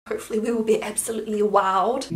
Hopefully we will be absolutely wowed.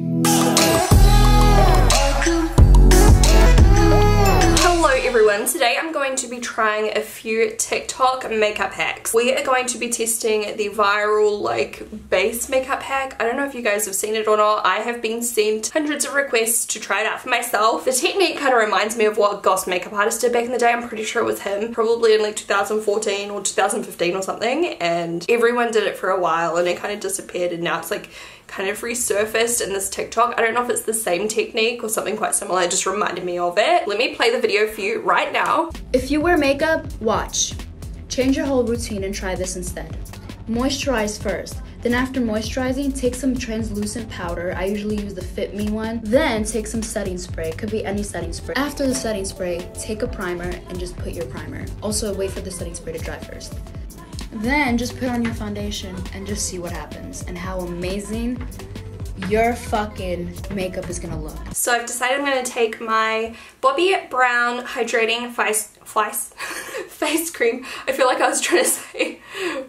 Hello everyone, today I'm going to be trying a few TikTok makeup hacks. We are going to be testing the viral base makeup hack. I don't know if you guys have seen it or not. I have been sent hundreds of requests to try it out for myself. The technique kind of reminds me of what Goss makeup artist did back in the day. I'm pretty sure it was him, probably in like 2014 or 2015 or something, and everyone did it for a while and it kind of disappeared, and now it's like kind of resurfaced in this TikTok. I don't know if it's the same technique or something quite similar. It just reminded me of it. Let me play the video for you right now. If you wear makeup, watch. Change your whole routine and try this instead. Moisturize first. Then after moisturizing, take some translucent powder. I usually use the Fit Me one. Then take some setting spray. It could be any setting spray. After the setting spray, take a primer and just put your primer. Also, wait for the setting spray to dry first. Then just put on your foundation and just see what happens and how amazing your fucking makeup is gonna look. So I've decided I'm gonna take my Bobbi Brown Hydrating Face Cream. I feel like I was trying to say,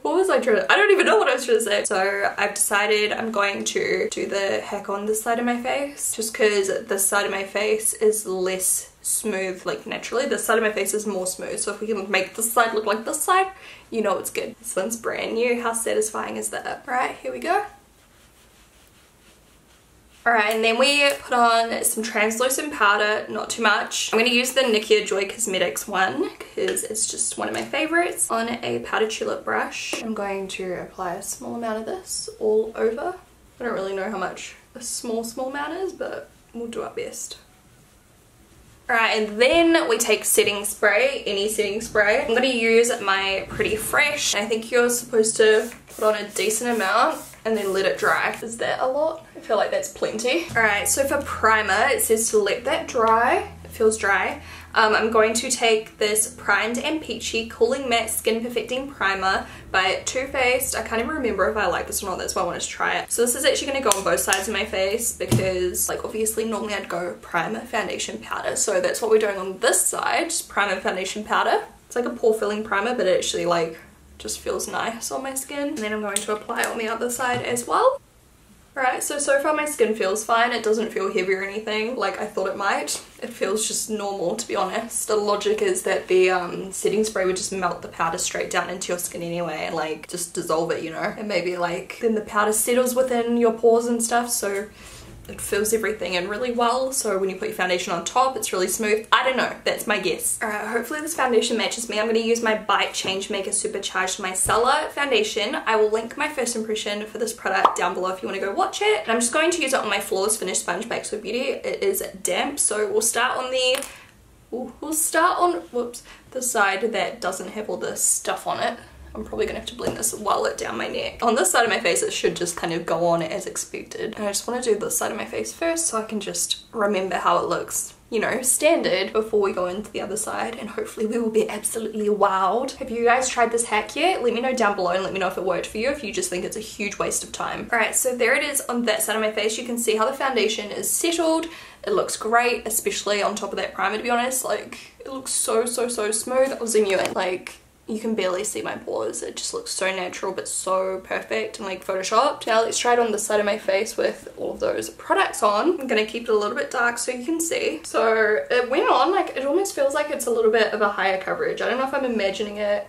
what was I trying to, I don't even know what I was trying to say. So I've decided I'm going to do the hack on this side of my face, just because this side of my face is less smooth, like naturally. This side of my face is more smooth, so if we can make this side look like this side, you know it's good. This one's brand new. How satisfying is that? Alright, here we go. Alright, and then we put on some translucent powder, not too much. I'm going to use the Nikia Joy Cosmetics one because it's just one of my favorites. On a powder tulip brush, I'm going to apply a small amount of this all over. I don't really know how much a small amount is, but we'll do our best. Alright, and then we take setting spray, any setting spray. I'm going to use my Pretty Fresh. I think you're supposed to put on a decent amount and then let it dry. Is that a lot? I feel like that's plenty. Alright, so for primer, it says to let that dry. It feels dry. I'm going to take this Primed and Peachy Cooling Matte Skin Perfecting Primer by Too Faced. I can't even remember if I like this or not, that's why I wanted to try it. So this is actually going to go on both sides of my face because, like, obviously normally I'd go primer, foundation, powder. So that's what we're doing on this side, just primer, foundation, powder. It's like a pore filling primer, but it actually like just feels nice on my skin. And then I'm going to apply it on the other side as well. Alright, so far my skin feels fine. It doesn't feel heavy or anything like I thought it might. It feels just normal, to be honest. The logic is that the setting spray would just melt the powder straight down into your skin anyway and like just dissolve it, you know? And maybe like then the powder settles within your pores and stuff, so it fills everything in really well, so when you put your foundation on top it's really smooth. I don't know, that's my guess. Alright, hopefully this foundation matches me. I'm going to use my Bite Changemaker Supercharged Micellar foundation. I will link my first impression for this product down below if you want to go watch it. And I'm just going to use it on my Flawless Finish Sponge by So Beauty. It is damp, so we'll start on the side that doesn't have all this stuff on it. I'm probably gonna have to blend this while it down my neck. On this side of my face it should just kind of go on as expected. And I just want to do this side of my face first so I can just remember how it looks, you know, standard before we go into the other side, and hopefully we will be absolutely wowed. Have you guys tried this hack yet? Let me know down below and let me know if it worked for you, if you just think it's a huge waste of time. Alright, so there it is on that side of my face. You can see how the foundation is settled. It looks great, especially on top of that primer, to be honest. Like, it looks so smooth. I'll zoom you in. Like, you can barely see my pores. It just looks so natural but so perfect and like photoshopped. Now let's try it on this side of my face with all of those products on. I'm gonna keep it a little bit dark so you can see. So it went on, like, it almost feels like it's a little bit of a higher coverage. I don't know if I'm imagining it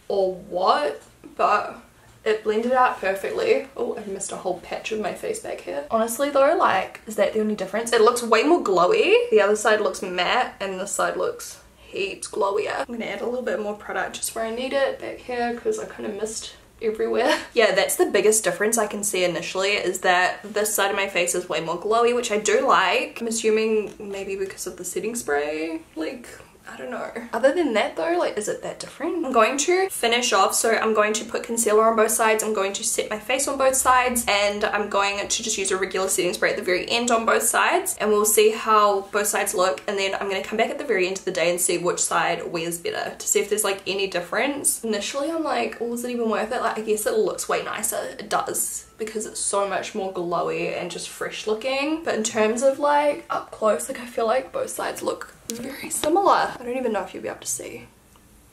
or what, but it blended out perfectly. Oh, I missed a whole patch of my face back here. Honestly though, like, is that the only difference? It looks way more glowy. The other side looks matte and this side looks heaps glowier. I'm gonna add a little bit more product just where I need it back here because I kind of missed everywhere. Yeah, that's the biggest difference I can see initially, is that this side of my face is way more glowy, which I do like. I'm assuming maybe because of the setting spray, like, I don't know. Other than that though, like, is it that different? I'm going to finish off, so I'm going to put concealer on both sides, I'm going to set my face on both sides, and I'm going to just use a regular setting spray at the very end on both sides, and we'll see how both sides look, and then I'm going to come back at the very end of the day and see which side wears better, to see if there's like any difference. Initially I'm like, oh, is it even worth it? Like, I guess it looks way nicer. It does, because it's so much more glowy and just fresh looking. But in terms of like up close, like, I feel like both sides look very similar. I don't even know if you'll be able to see.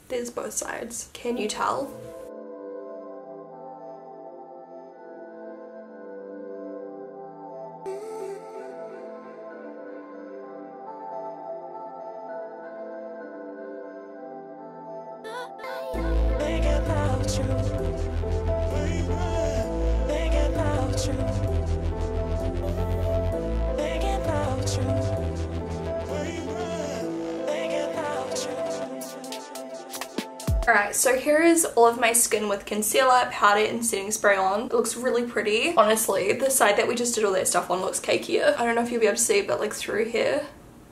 There's both sides. Can you tell? Alright, so here is all of my skin with concealer, powder, and setting spray on. It looks really pretty. Honestly, the side that we just did all that stuff on looks cakier. I don't know if you'll be able to see it, but like through here,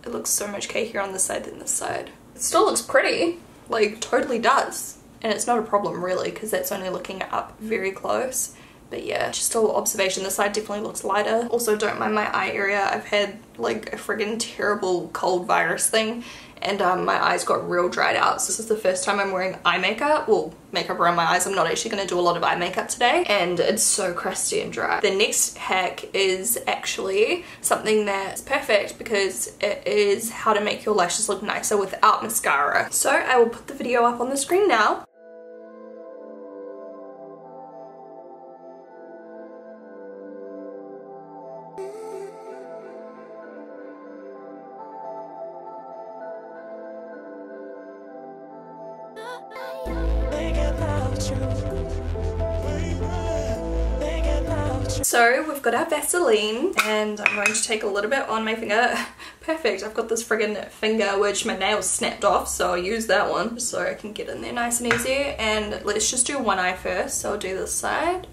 it looks so much cakier on this side than this side. It still looks pretty, like totally does. And it's not a problem really, because that's only looking up very close. But yeah, just a little observation, this side definitely looks lighter. Also, don't mind my eye area. I've had like a friggin' terrible cold virus thing, and my eyes got real dried out. So this is the first time I'm wearing eye makeup. Well, makeup around my eyes. I'm not actually going to do a lot of eye makeup today, and it's so crusty and dry. The next hack is actually something that's perfect because it is how to make your lashes look nicer without mascara. So I will put the video up on the screen now. So we've got our Vaseline, and I'm going to take a little bit on my finger. Perfect, I've got this friggin' finger which my nails snapped off, so I'll use that one so I can get in there nice and easy. And let's just do one eye first, so I'll do this side.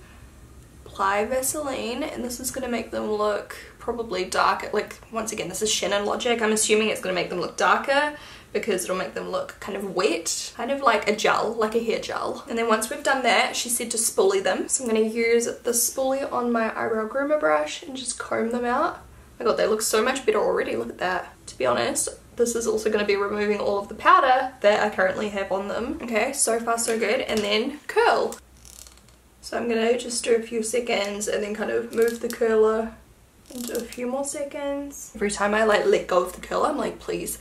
Apply Vaseline, and this is going to make them look probably darker. Like, once again, this is Shannon logic. I'm assuming it's going to make them look darker because it'll make them look kind of wet, kind of like a gel, like a hair gel. And then once we've done that, she said to spoolie them. So I'm going to use the spoolie on my eyebrow groomer brush and just comb them out. Oh my god, they look so much better already, look at that. To be honest, this is also going to be removing all of the powder that I currently have on them. Okay, so far so good. And then curl. So I'm going to just do a few seconds and then kind of move the curler into a few more seconds. Every time I like let go of the curler, I'm like, please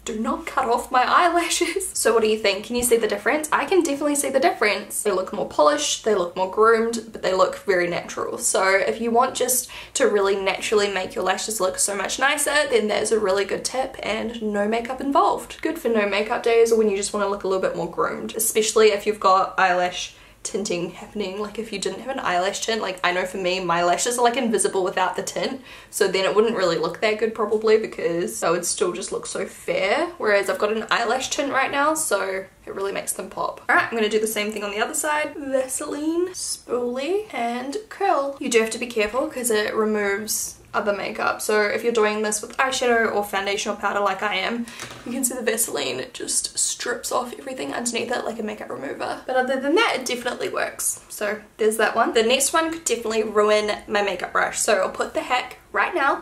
do not cut off my eyelashes. So what do you think? Can you see the difference? I can definitely see the difference. They look more polished, they look more groomed, but they look very natural. So if you want just to really naturally make your lashes look so much nicer, then there's a really good tip, and no makeup involved. Good for no makeup days, or when you just want to look a little bit more groomed, especially if you've got eyelash tinting happening. Like if you didn't have an eyelash tint, like I know for me my lashes are like invisible without the tint, so then it wouldn't really look that good probably, because I would still just look so fair, whereas I've got an eyelash tint right now, so it really makes them pop. Alright, I'm going to do the same thing on the other side. Vaseline, spoolie, and curl. You do have to be careful because it removes other makeup, so if you're doing this with eyeshadow or foundation or powder like I am, you can see the Vaseline, it just strips off everything underneath it like a makeup remover. But other than that, it definitely works. So there's that one. The next one could definitely ruin my makeup brush, so I'll put the hack right now.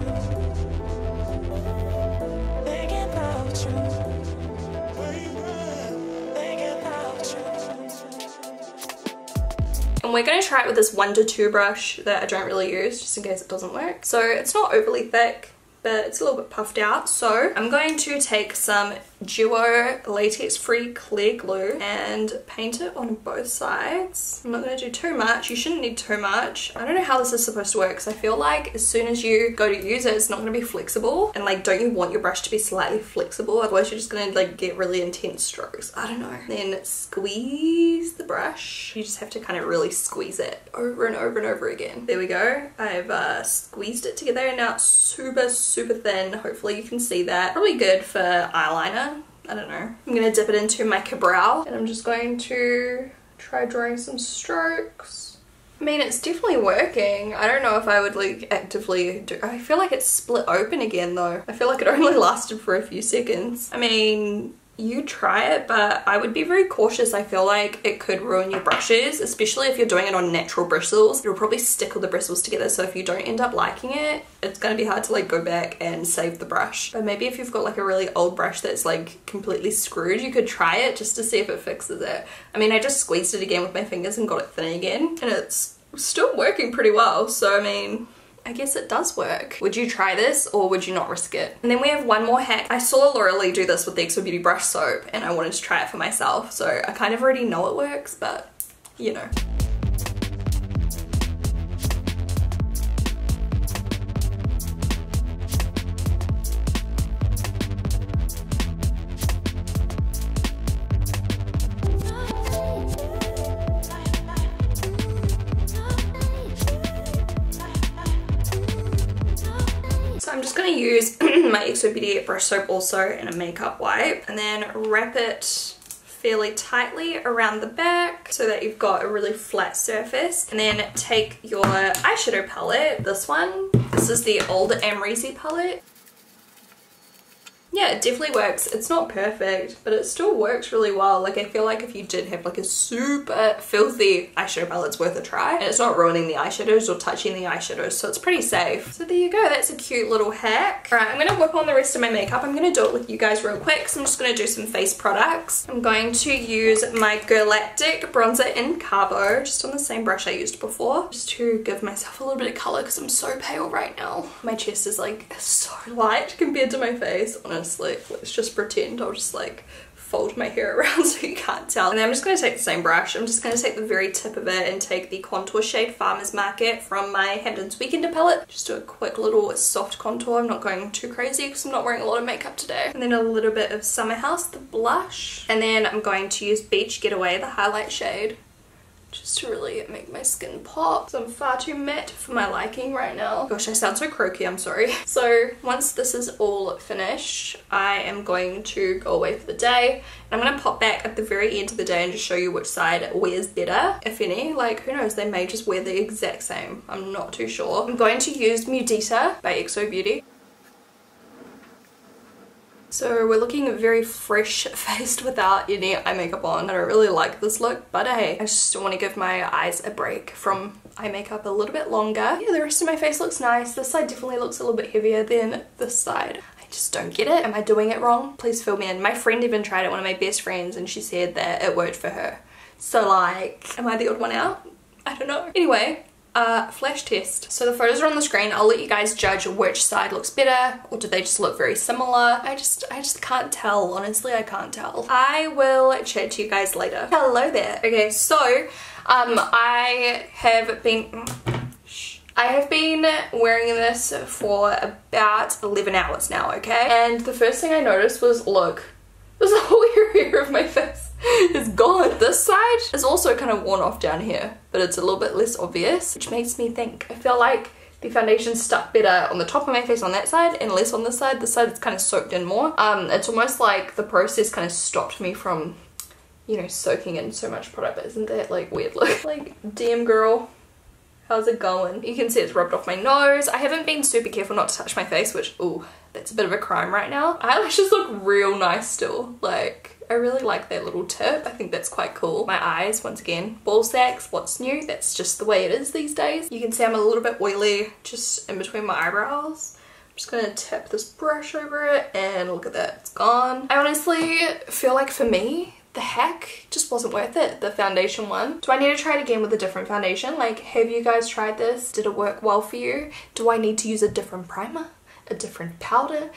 And we're going to try it with this 1 to 2 brush that I don't really use, just in case it doesn't work. So it's not overly thick, but it's a little bit puffed out. So I'm going to take some Duo latex free clear glue and paint it on both sides. I'm not going to do too much. You shouldn't need too much. I don't know how this is supposed to work, because I feel like as soon as you go to use it, it's not going to be flexible. And like, don't you want your brush to be slightly flexible? Otherwise you're just going to like get really intense strokes. I don't know. Then squeeze the brush. You just have to kind of really squeeze it over and over and over again. There we go. I've squeezed it together, and now it's super thin. Hopefully you can see that. Probably good for eyeliner. I don't know. I'm gonna dip it into my brow, and I'm just going to try drawing some strokes. I mean, it's definitely working. I don't know if I would like actively do. I feel like it's split open again though. I feel like it only lasted for a few seconds. I mean, you try it, but I would be very cautious. I feel like it could ruin your brushes, especially if you're doing it on natural bristles. It'll probably stick all the bristles together, so if you don't end up liking it, it's gonna be hard to like go back and save the brush. But maybe if you've got like a really old brush that's like completely screwed, you could try it just to see if it fixes it. I mean, I just squeezed it again with my fingers and got it thin again, and it's still working pretty well. So I mean, I guess it does work. Would you try this, or would you not risk it? And then we have one more hack. I saw Laura do this with the Exo Beauty brush soap, and I wanted to try it for myself. So I kind of already know it works, but you know. I'm just going to use my XO Beauty brush soap also and a makeup wipe, and then wrap it fairly tightly around the back so that you've got a really flat surface. And then take your eyeshadow palette, this one. This is the old Amrezy palette. Yeah, it definitely works. It's not perfect, but it still works really well. Like, I feel like if you did have like a super filthy eyeshadow palette, it's worth a try. And it's not ruining the eyeshadows or touching the eyeshadows, so it's pretty safe. So there you go, that's a cute little hack. All right, I'm gonna whip on the rest of my makeup. I'm gonna do it with you guys real quick, so I'm just gonna do some face products. I'm going to use my Galactic bronzer in Cabo, just on the same brush I used before, just to give myself a little bit of color because I'm so pale right now. My chest is like so light compared to my face, honestly. Let's just pretend I'll just like fold my hair around so you can't tell. And then I'm just going to take the same brush. I'm just going to take the very tip of it and take the contour shade Farmer's Market from my Hampton's Weekender palette. Just do a quick little soft contour. I'm not going too crazy because I'm not wearing a lot of makeup today. And then a little bit of Summer House, the blush. And then I'm going to use Beach Getaway, the highlight shade, just to really make my skin pop. So I'm far too matte for my liking right now. Gosh, I sound so croaky, I'm sorry. So once this is all finished, I am going to go away for the day. And I'm going to pop back at the very end of the day and just show you which side wears better, if any. Like, who knows, they may just wear the exact same. I'm not too sure. I'm going to use Mudita by XO Beauty. So we're looking very fresh faced without any eye makeup on. I don't really like this look, but hey, I just want to give my eyes a break from eye makeup a little bit longer. Yeah, the rest of my face looks nice. This side definitely looks a little bit heavier than this side. I just don't get it. Am I doing it wrong? Please fill me in. My friend even tried it, one of my best friends, and she said that it worked for her. So like, am I the odd one out? I don't know. Anyway, flash test. So the photos are on the screen. I'll let you guys judge which side looks better, or do they just look very similar. I just can't tell. Honestly, I can't tell. I will chat to you guys later. Hello there. Okay, so I have been wearing this for about 11 hours now, okay? And the first thing I noticed was, look, this whole area of my face is gone. This side is also kind of worn off down here, but it's a little bit less obvious, which makes me think I feel like the foundation stuck better on the top of my face on that side and less on this side. This side is kind of soaked in more. It's almost like the process kind of stopped me from, you know, soaking in so much product, but isn't that like weird look? Like, damn girl, how's it going? You can see it's rubbed off my nose. I haven't been super careful not to touch my face, which, ooh, that's a bit of a crime right now. Eyelashes look real nice still. Like, I really like that little tip. I think that's quite cool. My eyes, once again, ball sacks, what's new? That's just the way it is these days. You can see I'm a little bit oily just in between my eyebrows. I'm just gonna tap this brush over it and look at that, it's gone. I honestly feel like for me, the hack just wasn't worth it, the foundation one. Do I need to try it again with a different foundation? Like, have you guys tried this? Did it work well for you? Do I need to use a different primer? A different powder?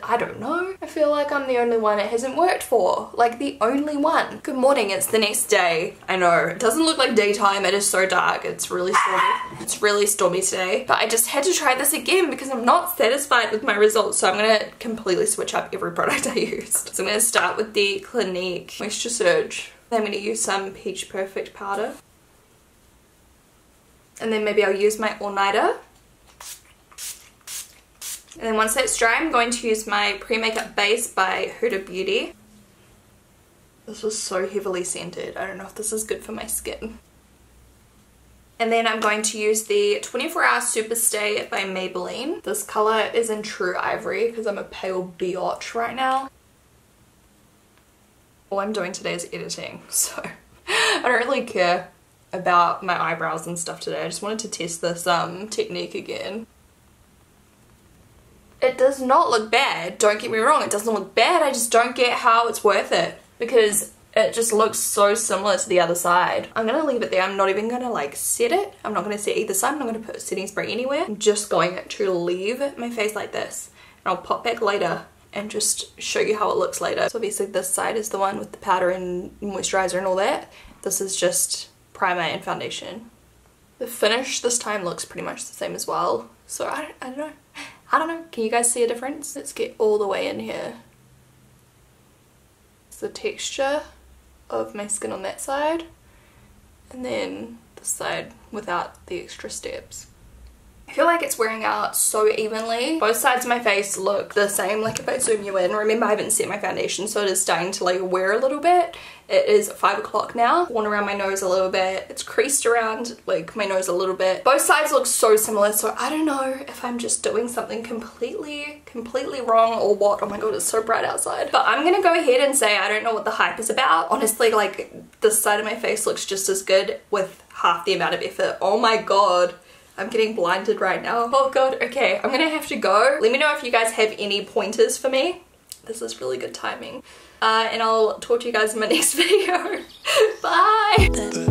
I don't know. I feel like I'm the only one it hasn't worked for. Like, the only one. Good morning, it's the next day. I know, it doesn't look like daytime, it is so dark. It's really stormy. It's really stormy today. But I just had to try this again because I'm not satisfied with my results, so I'm gonna completely switch up every product I used. So I'm gonna start with the Clinique Moisture Surge. Then I'm gonna use some Peach Perfect powder. And then maybe I'll use my all-nighter. And then once that's dry, I'm going to use my pre-makeup base by Huda Beauty. This was so heavily scented. I don't know if this is good for my skin. And then I'm going to use the 24 Hour Super Stay by Maybelline. This color is in True Ivory because I'm a pale biatch right now. All I'm doing today is editing, so I don't really care about my eyebrows and stuff today. I just wanted to test this technique again. It does not look bad, don't get me wrong, it doesn't look bad, I just don't get how it's worth it because it just looks so similar to the other side. I'm gonna leave it there, I'm not even gonna like set it, I'm not gonna set either side, I'm not gonna put setting spray anywhere. I'm just going to leave my face like this and I'll pop back later and just show you how it looks later. So obviously this side is the one with the powder and moisturizer and all that. This is just primer and foundation. The finish this time looks pretty much the same as well, so I don't know. I don't know, can you guys see a difference? Let's get all the way in here. It's the texture of my skin on that side, and then the side without the extra steps. I feel like it's wearing out so evenly. Both sides of my face look the same, like if I zoom you in. Remember, I haven't set my foundation, so it is starting to like wear a little bit. It is 5 o'clock now. Worn around my nose a little bit. It's creased around like my nose a little bit. Both sides look so similar, so I don't know if I'm just doing something completely wrong or what. Oh my god, it's so bright outside. But I'm gonna go ahead and say I don't know what the hype is about. Honestly, like this side of my face looks just as good with half the amount of effort. Oh my god. I'm getting blinded right now. Oh god, okay, I'm gonna have to go. Let me know if you guys have any pointers for me. This is really good timing. And I'll talk to you guys in my next video. Bye!